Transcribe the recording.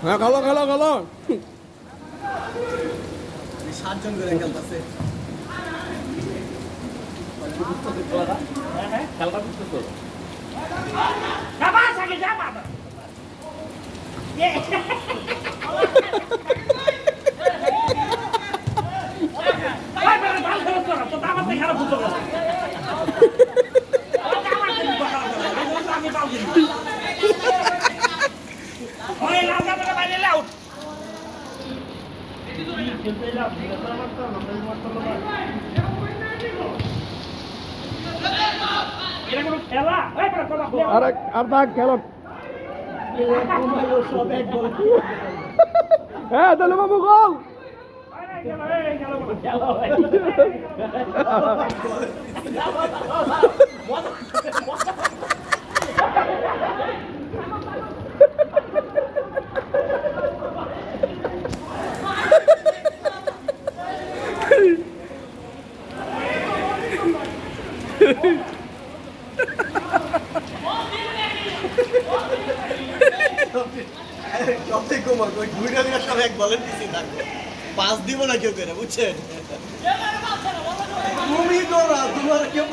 হ্যাঁ খেলো খেলো খেলো। 7 জন করে খেলতেছে। হ্যাঁ খেলবা করতে তো আর থাক খেলো। হ্যাঁ তাহলে বাবু গোল। পাস দিব না কেউ করে বুঝছেন তুমি তো না তোমার কেউ